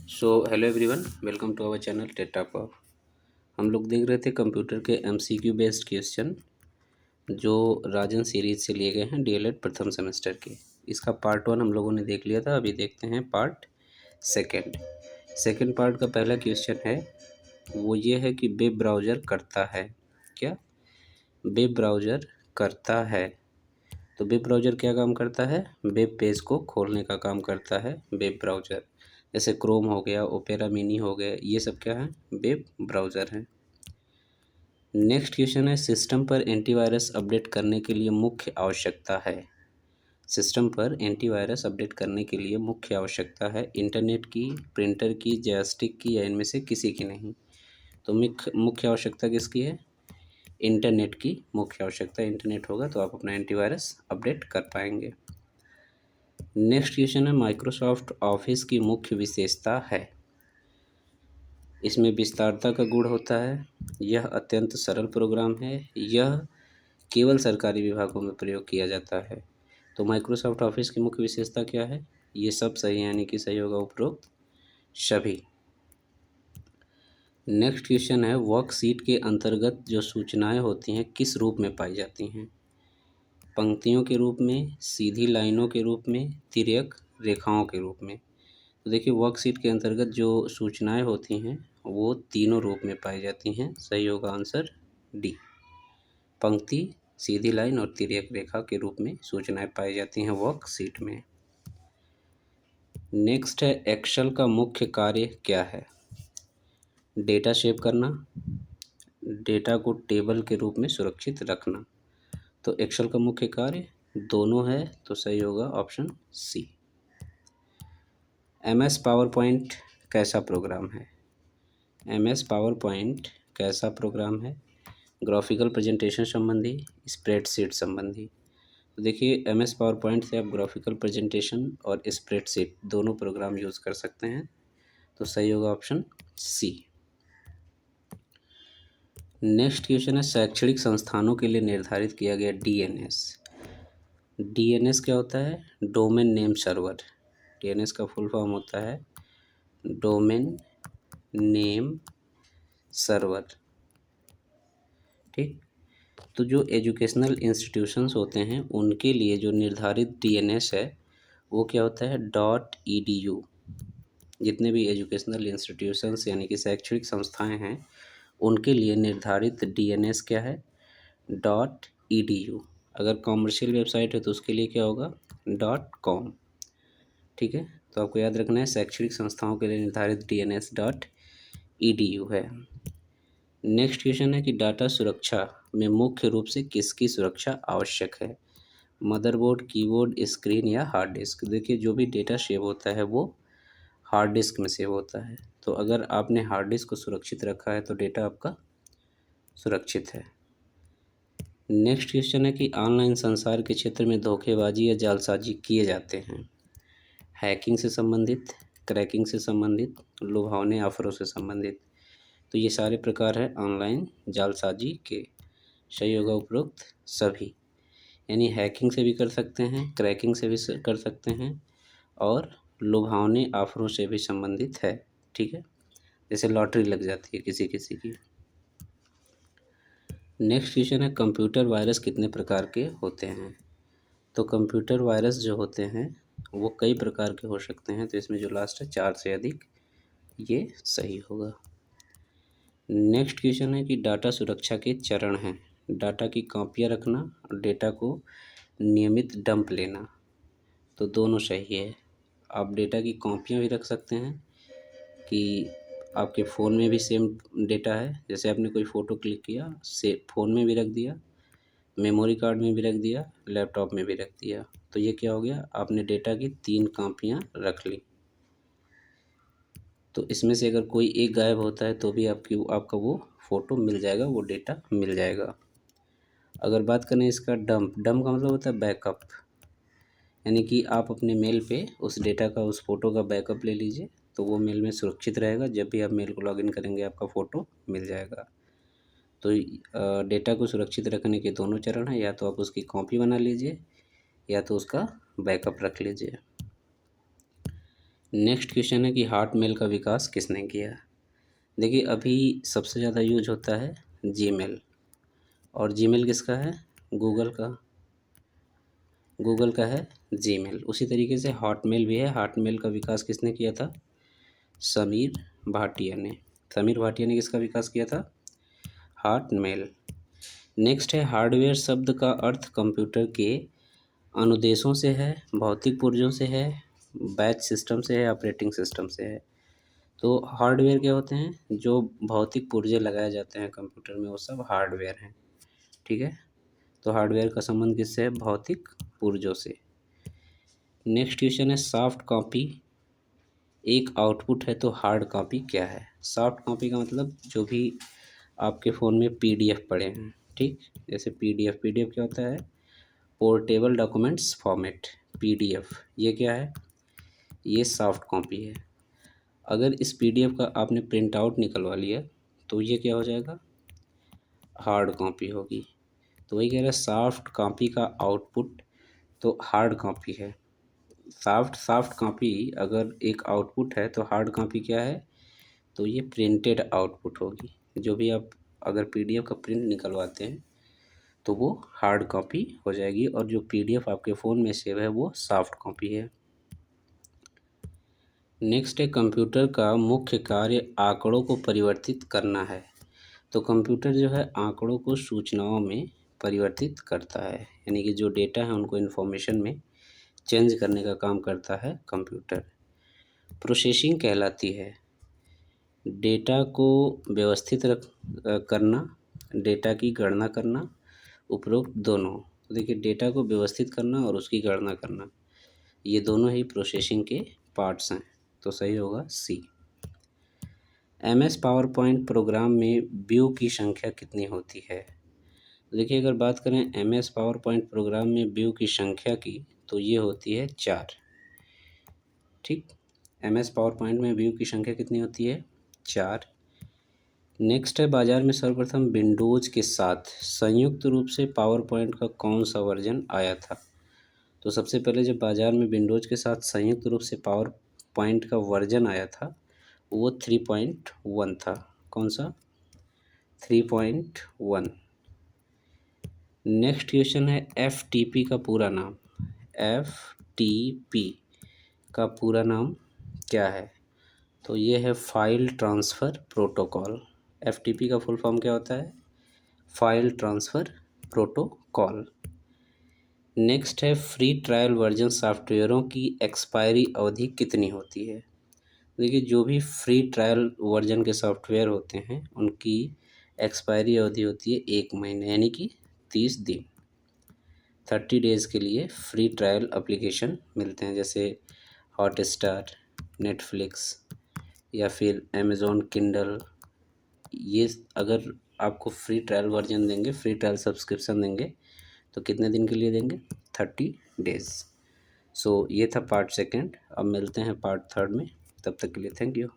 Hello everyone, welcome to our channel टेटापा। हम लोग देख रहे थे कंप्यूटर के एमसीक्यू बेस्ड क्वेश्चन जो राजन सीरीज से लिए गए हैं डीएलएड प्रथम सेमेस्टर के। इसका पार्ट 1 हम लोगों ने देख लिया था। अभी देखते हैं पार्ट सेकंड। सेकंड पार्ट का पहला क्वेश्चन है, वो ये है कि वेब ब्राउज़र करता है क्या। वेब ब्राउज़र करता है, तो वेब ब्राउज़र क्या काम करता है? वेब पेज को खोलने का काम करता है वेब ब्राउज़र। जैसे क्रोम हो गया, ओपेरा मिनी हो गया, ये सब क्या है? वेब ब्राउज़र है। नेक्स्ट क्वेश्चन है, सिस्टम पर एंटीवायरस अपडेट करने के लिए मुख्य आवश्यकता है। सिस्टम पर एंटीवायरस अपडेट करने के लिए मुख्य आवश्यकता है इंटरनेट की, प्रिंटर की, जॉयस्टिक की, या इनमें से किसी की नहीं। तो मुख्य आवश्यकता किसकी है? इंटरनेट की मुख्य आवश्यकता। इंटरनेट होगा तो आप अपना एंटीवायरस अपडेट कर पाएंगे। नेक्स्ट क्वेश्चन है, माइक्रोसॉफ्ट ऑफिस की मुख्य विशेषता है। इसमें विस्तारता का गुण होता है, यह अत्यंत सरल प्रोग्राम है, यह केवल सरकारी विभागों में प्रयोग किया जाता है। तो माइक्रोसॉफ्ट ऑफिस की मुख्य विशेषता क्या है? ये सब सही है, यानी कि सही होगा उपरोक्त सभी। नेक्स्ट क्वेश्चन है, वर्कशीट के अंतर्गत जो सूचनाएं होती हैं किस रूप में पाई जाती हैं? पंक्तियों के रूप में, सीधी लाइनों के रूप में, तिर्यक रेखाओं के रूप में। तो देखिए, वर्कशीट के अंतर्गत जो सूचनाएं होती हैं वो तीनों रूप में पाई जाती हैं। सही होगा आंसर डी। पंक्ति, सीधी लाइन और तिर्यक रेखा के रूप में सूचनाएं पाई जाती हैं वर्कशीट में। नेक्स्ट है, एक्सेल का मुख्य कार्य क्या है? डेटा सेव करना, डेटा को टेबल के रूप में सुरक्षित रखना। तो एक्सेल का मुख्य कार्य दोनों है, तो सही होगा option C. MS PowerPoint कैसा प्रोग्राम है? एमएस पावर पॉइंट कैसा प्रोग्राम है? ग्राफिकल प्रेजेंटेशन संबंधी, स्प्रेडशीट संबंधी। तो देखिए, एमएस पावर पॉइंट से आप ग्राफिकल प्रेजेंटेशन और स्प्रेडशीट दोनों प्रोग्राम यूज़ कर सकते हैं। तो सही होगा ऑप्शन सी। नेक्स्ट क्वेश्चन है, शैक्षणिक संस्थानों के लिए निर्धारित किया गया डीएनएस। डीएनएस क्या होता है? Domain name server. डीएनएस का फुल फॉर्म होता है डोमेन नेम सर्वर। ठीक, तो जो एजुकेशनल इंस्टीट्यूशंस होते हैं उनके लिए जो निर्धारित डीएनएस है वो क्या होता है? .edu। जितने भी एजुकेशनल इंस्टीट्यूशंस यानी कि शैक्षणिक संस्थाएं हैं उनके लिए निर्धारित डीएनएस क्या है? .edu। अगर कॉमर्शियल वेबसाइट है तो उसके लिए क्या होगा? .com। ठीक है, तो आपको याद रखना है शैक्षणिक संस्थाओं के लिए निर्धारित डीएनएस .edu है। नेक्स्ट क्वेश्चन है कि डाटा सुरक्षा में मुख्य रूप से किसकी सुरक्षा आवश्यक है? मदरबोर्ड, कीबोर्ड, स्क्रीन या हार्ड डिस्क। देखिए, जो भी डेटा सेव होता है वो हार्ड डिस्क में सेव होता है। तो अगर आपने हार्ड डिस्क को सुरक्षित रखा है तो डेटा आपका सुरक्षित है। नेक्स्ट क्वेश्चन है कि ऑनलाइन संसार के क्षेत्र में धोखेबाजी या जालसाजी किए जाते हैं। हैकिंग से संबंधित, क्रैकिंग से संबंधित, लुभावने ऑफरों से संबंधित। तो ये सारे प्रकार हैं ऑनलाइन जालसाजी के। सही होगा उपरोक्त सभी। यानी हैकिंग से भी कर सकते हैं, क्रैकिंग से भी कर सकते हैं और लुभावने ऑफरों से भी संबंधित है। ठीक है, जैसे लॉटरी लग जाती है किसी किसी की। नेक्स्ट क्वेश्चन है, कंप्यूटर वायरस कितने प्रकार के होते हैं? तो कंप्यूटर वायरस जो होते हैं वो कई प्रकार के हो सकते हैं। तो इसमें जो लास्ट है 4 से अधिक, ये सही होगा। नेक्स्ट क्वेश्चन है कि डाटा सुरक्षा के चरण हैं। डाटा की कॉपियाँ रखना और डेटा को नियमित डंप लेना। तो दोनों सही है। आप डेटा की कॉपियाँ भी रख सकते हैं कि आपके फ़ोन में भी सेम डेटा है, जैसे आपने कोई फ़ोटो क्लिक किया से फ़ोन में भी रख दिया, मेमोरी कार्ड में भी रख दिया, लैपटॉप में भी रख दिया। तो ये क्या हो गया? आपने डेटा की 3 कॉपियाँ रख ली। तो इसमें से अगर कोई एक गायब होता है तो भी आपका वो फ़ोटो मिल जाएगा, वो डेटा मिल जाएगा। अगर बात करें इसका डंप का मतलब होता है बैकअप। यानी कि आप अपने मेल पे उस डेटा का, उस फ़ोटो का बैकअप ले लीजिए, तो वो मेल में सुरक्षित रहेगा। जब भी आप मेल को लॉगिन करेंगे आपका फ़ोटो मिल जाएगा। तो डेटा को सुरक्षित रखने के दोनों चरण हैं, या तो आप उसकी कॉपी बना लीजिए या तो उसका बैकअप रख लीजिए। नेक्स्ट क्वेश्चन है कि हॉटमेल का विकास किसने किया। देखिए अभी सबसे ज़्यादा यूज होता है जीमेल, और जीमेल किसका है, गूगल का, गूगल का है जीमेल। उसी तरीके से हॉटमेल भी है। हॉटमेल का विकास किसने किया था, समीर भाटिया ने। समीर भाटिया ने किसका विकास किया था, हॉटमेल। नेक्स्ट है हार्डवेयर शब्द का अर्थ कंप्यूटर के अनुदेशों से है, भौतिक पुर्जों से है, बैच सिस्टम से है, ऑपरेटिंग सिस्टम से है। तो हार्डवेयर क्या होते हैं, जो भौतिक पुर्जे लगाए जाते हैं कंप्यूटर में, वो सब हार्डवेयर हैं। ठीक है, तो हार्डवेयर का संबंध किससे है, भौतिक पुर्जों से। नेक्स्ट क्वेश्चन है सॉफ्ट कॉपी एक आउटपुट है तो हार्ड कॉपी क्या है। सॉफ्ट कॉपी का मतलब जो भी आपके फ़ोन में पीडीएफ पड़े हैं, ठीक, जैसे पीडीएफ, पीडीएफ क्या होता है, पोर्टेबल डॉक्यूमेंट्स फॉर्मेट, पीडीएफ, ये क्या है, ये सॉफ्ट कॉपी है। अगर इस पीडीएफ का आपने प्रिंट आउट निकलवा लिया तो ये क्या हो जाएगा, हार्ड कॉपी होगी। तो वही कह रहा है सॉफ्ट कॉपी का आउटपुट तो हार्ड कॉपी है। सॉफ्ट कॉपी अगर एक आउटपुट है तो हार्ड कॉपी क्या है, तो ये प्रिंटेड आउटपुट होगी। जो भी आप अगर पीडीएफ का प्रिंट निकलवाते हैं तो वो हार्ड कॉपी हो जाएगी, और जो पीडीएफ आपके फ़ोन में सेव है वो सॉफ्ट कॉपी है। नेक्स्ट है कंप्यूटर का मुख्य कार्य आंकड़ों को परिवर्तित करना है। तो कंप्यूटर जो है आंकड़ों को सूचनाओं में परिवर्तित करता है, यानी कि जो डेटा है उनको इन्फॉर्मेशन में चेंज करने का काम करता है कंप्यूटर। प्रोसेसिंग कहलाती है डेटा को व्यवस्थित करना, डेटा की गणना करना, उपरोक्त दोनों। तो देखिए डेटा को व्यवस्थित करना और उसकी गणना करना, ये दोनों ही प्रोसेसिंग के पार्ट्स हैं, तो सही होगा सी। एमएस पावर पॉइंट प्रोग्राम में व्यू की संख्या कितनी होती है। देखिए अगर बात करें एमएस पावर पॉइंट प्रोग्राम में व्यू की संख्या की, तो ये होती है 4। ठीक, एमएस पावर पॉइंट में व्यू की संख्या कितनी होती है, 4। नेक्स्ट है बाजार में सर्वप्रथम विंडोज़ के साथ संयुक्त रूप से पावर पॉइंट का कौन सा वर्जन आया था। तो सबसे पहले जब बाजार में विंडोज़ के साथ संयुक्त रूप से पावर पॉइंट का वर्जन आया था वो 3.1 था। कौन सा, 3.1। नेक्स्ट क्वेश्चन है एफटीपी का पूरा नाम, एफटीपी का पूरा नाम क्या है। तो ये है फाइल ट्रांसफ़र प्रोटोकॉल। एफटीपी का फुल फॉर्म क्या होता है, फाइल ट्रांसफ़र प्रोटोकॉल। नेक्स्ट है फ्री ट्रायल वर्जन सॉफ्टवेयरों की एक्सपायरी अवधि कितनी होती है। देखिए जो भी फ्री ट्रायल वर्जन के सॉफ्टवेयर होते हैं उनकी एक्सपायरी अवधि होती है 1 महीने, यानी कि 30 दिन। 30 डेज़ के लिए फ्री ट्रायल एप्लीकेशन मिलते हैं, जैसे हॉटस्टार, नेटफ्लिक्स या फिर अमेज़ॉन किंडल। ये अगर आपको फ्री ट्रायल वर्जन देंगे, फ्री ट्रायल सब्सक्रिप्शन देंगे तो कितने दिन के लिए देंगे, 30 डेज़। सो ये था पार्ट सेकंड। अब मिलते हैं पार्ट थर्ड में, तब तक के लिए थैंक यू।